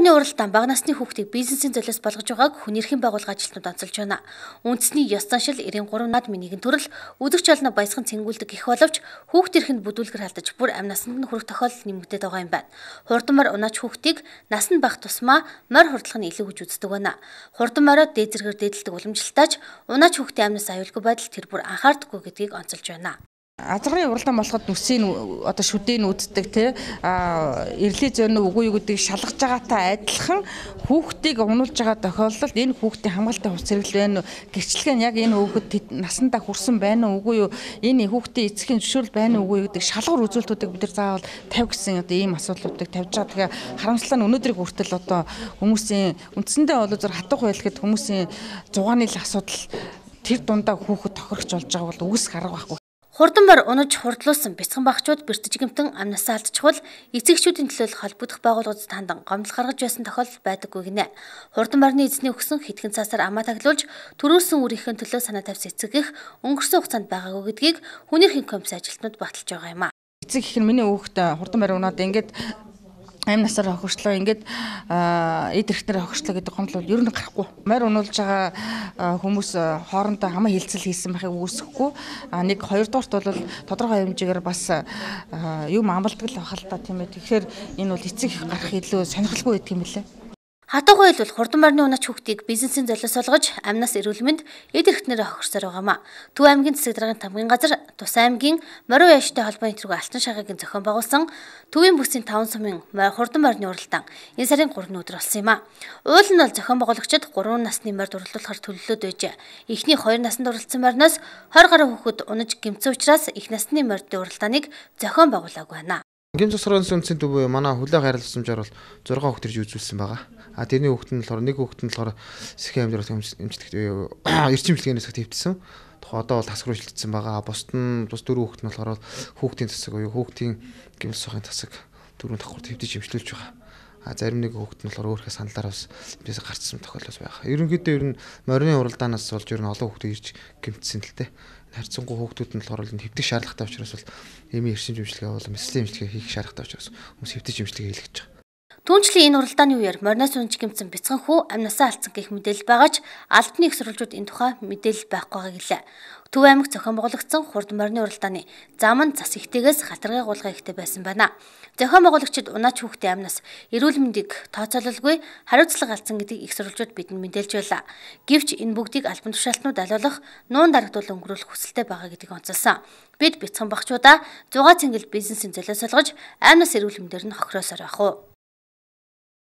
Орны уралдаан бага насны хүүхдийг бизнесийн золиос болгож байгааг хүн эрхийн байгууллага ажилтнууд онцолж байна. Үндэсний ёс заншил 93 над минийгэн төрөл үзэгч олно баясган цэнгүүлдэг гэх боловч хүүхд эрхэнд бүдүүлгэр халдаж бүр амь насанд нь хүрэх тохиолдол нэмэгдээд байгаа юм байна. Хурдан морь унаач хүүхдийг насанд байх тусмаа морь хурдлах нь илүү гэж үздэг байна. Хурдан мориод дээд зэргээр дээдэлдэг уламжлалтаач унаач хүүхдийн амнаас аюулгүй байдал тэр бүр анхаардаггүй гэдгийг онцолж байна. Азрын уралдаан болоход нүсийн одоо шүдийг үздэг тий эрлийн зөрнө үгүй юу гэдгийг шалгаж байгаатай адилхан хүүхдийг унуулж байгаа тохиолдолд энэ хүүхдийн хамгаалалтын хувц хэрэгэл байна уу гэрчлэг нь яг энэ хүүхэд насандаа хүрсэн байна уу үгүй юу энэ хүүхдийн эцгийн зөвшөөрөл байна уу үгүй юу гэдэг шалгуур үзүүлэлтүүдийг бид нар заавал тавь гэсэн одоо ийм асуудлуудыг тавьж байгаа. Тэгэхээр харамслаа нь өнөөдрийг хүртэл одоо хүмүүсийн үндсэндээ бол зөв хатуух байлгэд хүмүүсийн зугааны л асуудал тэр дундаа хүүхэд тохирч болж байгаа бол үгүйсэх арга байхгүй. Хурдан морь унаж хурдлуулсан бяцхан багчууд бэртэж гэмтэн амнасаа алдчихвал эцэгчүүдийн төлөөлөл холбогдох байгууллагууд хандан гомдол гаргаж байсан тохиолдол байдаггүй гинэ. Хурдан морины эзний өгсөн хэдхэн цаасаар амаа таглуулж төрүүлсэн үрийнхэн төлөө санаа тавьсан эцэг их өнгөрсөн хугацаанд байгаагүй гэдгийг хүн эрхийн комисс ажилтнууд баталж байгаа юм а. Эцэг их нь миний хүүхэд хурдан морь унаад ингээд амь насаар хохирчлоо ингээд эд эрхтнэр хохирчлоо гэдэг гомдол бол ер нь гарахгүй. Морь унуулж байгаа хүмүүс хоорондоо хамаа хилцэл хийсэн байхыг үүсэхгүй. Нэг хоёрдугаарт бол тодорхой хэмжээгээр бас юм амлдаг л байх л та тийм ээ. Тэгэхээр энэ бол эцэг их гарах илүү сонирхолтой байдаг юм лээ. Хатуугүй бол хурдан морины унаач хүүхдийг бизнесийн золиос олгож амнаас эрүүл мэнд эд эрхтнэрээ хохирсоор байгаамаа. Төв аймгийн засаг даргын тамгын газар Тус аймгийн Морио яштай холбооны тэргүй Алтан шагагийн зохион байгуулсан Төвийн бүсийн 5 сумын хурдан морины уралдаан энэ сарын 3-ны өдөр болсон юм а. Уул нь бол зохион байгуулагчид 3 насны морьд уралдуулахар төлөвлөд байжээ. Эхний 2 наснд уралдсан морноос 20 гаруй хүүхэд унаж гэмцсэн учраас их насны морьдын уралдааныг зохион байгуулаагүй байна. Гэмц засгийн үндэсний төв манай хүлээн хайрлах тусламжаар бол 6 хүүхэд ирж үзүүлсэн байгаа. Тэрний хүүхэд нь болохоор нэг хүүхэд нь болохоор сэхэн амжилт эмчилдэг эрчим эмчилгээнээс хэвтсэн. Одоо бол тасгруулагдсан байгаа. Бус 4 хүүхэд нь болохоор хүүхдийн засаг буюу хүүхдийн гэмц засгийн засаг 4 давхурд хэвтэж эмчилүүлж байгаа. Зарим нэг хүүхэд нь болохоор өөрийнхөө саналаараа бас эмчээс гарцсан тохиолдол байгаа. Ерөнхийдөө ер нь морины уралдаанаас болж ер нь олон хүүхэд ирж гэмтсэн л дээ. Харьцангуй хүүхдүүд нь болохоор хэвтэх шаардлагатай учраас бол эмийн эрчим эмчилгээ болон мэслийн эмчилгээ хийх шаардлагатай учраас хүмүүс хэвтэж эмчилгээ хийлгэж байгаа. Түүнчлэн энэ уралдааны үеэр мориноос унж гэмтсэн бяцхан хүү амнасаа алдсан гэх мэдээлэл байгаа ч албаны их сурвалжууд энэ тухай мэдээлэл байхгүй байгааг гэлээ. Төв аймаг зохион байгуулагдсан хурдан морины уралдааны зам нь зас ихтэйгээс хатаргай гулгай ихтэй байсан байна. Зохион байгуулагчид унаач хүүхдийн амнаас эрүүл мэндийг тооцоололгүй хариуцлага алдсан гэдгийг их сурвалжууд бидэнд мэдээлж байлаа. Гэвч энэ бүгдийг албан тушаалтнууд алуулах, нуун дарагдуулан өнгөрүүлэх хүсэлтэй байгаа гэдгийг онцолсон. Бид бяцхан багчуудаа 6 цэнгэл бизнесийн золиос олгож амнаас эрүүл мэндээр нь хохироосоор байх уу.